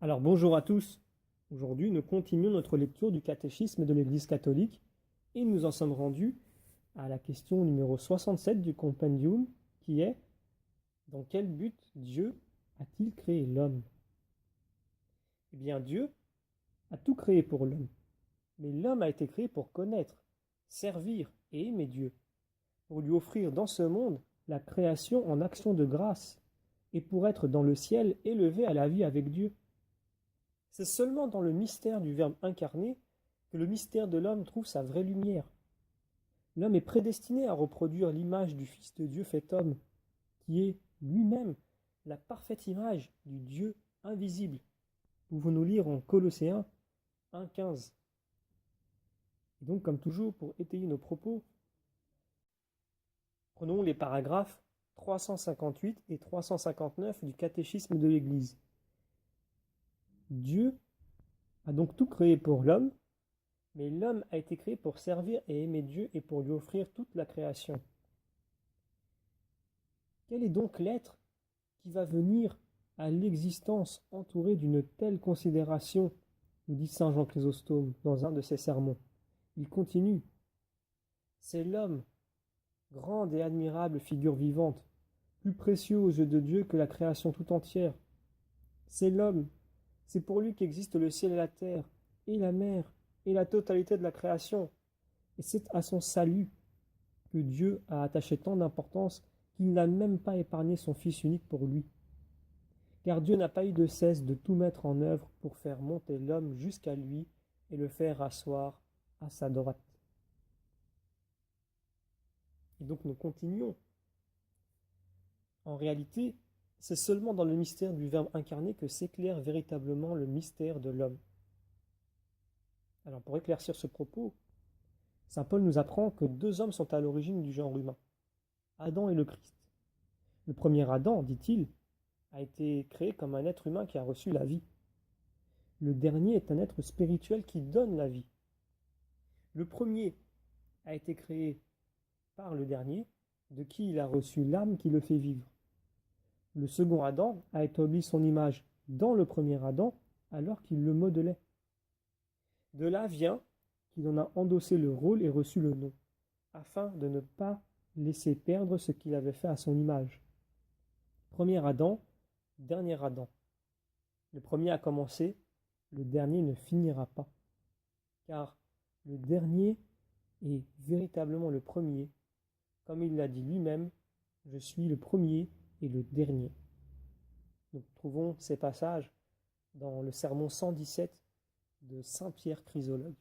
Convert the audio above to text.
Alors bonjour à tous. Aujourd'hui, nous continuons notre lecture du catéchisme de l'Église catholique et nous en sommes rendus à la question numéro 67 du compendium qui est: dans quel but Dieu a-t-il créé l'homme? Eh bien, Dieu a tout créé pour l'homme, mais l'homme a été créé pour connaître, servir et aimer Dieu, pour lui offrir dans ce monde la création en action de grâce et pour être dans le ciel élevé à la vie avec Dieu. C'est seulement dans le mystère du Verbe incarné que le mystère de l'homme trouve sa vraie lumière. L'homme est prédestiné à reproduire l'image du Fils de Dieu fait homme, qui est lui-même la parfaite image du Dieu invisible. Pouvons-nous lire en Colossiens 1,15. Et donc, comme toujours, pour étayer nos propos, prenons les paragraphes 358 et 359 du catéchisme de l'Église. Dieu a donc tout créé pour l'homme, mais l'homme a été créé pour servir et aimer Dieu et pour lui offrir toute la création. Quel est donc l'être qui va venir à l'existence entouré d'une telle considération, nous dit saint Jean Chrysostome dans un de ses sermons. Il continue: c'est l'homme, grande et admirable figure vivante, plus précieux aux yeux de Dieu que la création tout entière. C'est l'homme, c'est pour lui qu'existent le ciel et la terre, et la mer, et la totalité de la création. Et c'est à son salut que Dieu a attaché tant d'importance qu'il n'a même pas épargné son Fils unique pour lui. Car Dieu n'a pas eu de cesse de tout mettre en œuvre pour faire monter l'homme jusqu'à lui et le faire asseoir à sa droite. Et donc nous continuons. En réalité, c'est seulement dans le mystère du Verbe incarné que s'éclaire véritablement le mystère de l'homme. Alors pour éclaircir ce propos, saint Paul nous apprend que deux hommes sont à l'origine du genre humain, Adam et le Christ. Le premier Adam, dit-il, a été créé comme un être humain qui a reçu la vie. Le dernier est un être spirituel qui donne la vie. Le premier a été créé par le dernier, de qui il a reçu l'âme qui le fait vivre. Le second Adam a établi son image dans le premier Adam alors qu'il le modelait. De là vient qu'il en a endossé le rôle et reçu le nom, afin de ne pas laisser perdre ce qu'il avait fait à son image. Premier Adam, dernier Adam. Le premier a commencé, le dernier ne finira pas. Car le dernier est véritablement le premier. Comme il l'a dit lui-même, je suis le premier et le dernier. Nous trouvons ces passages dans le sermon 117 de saint Pierre Chrysologue.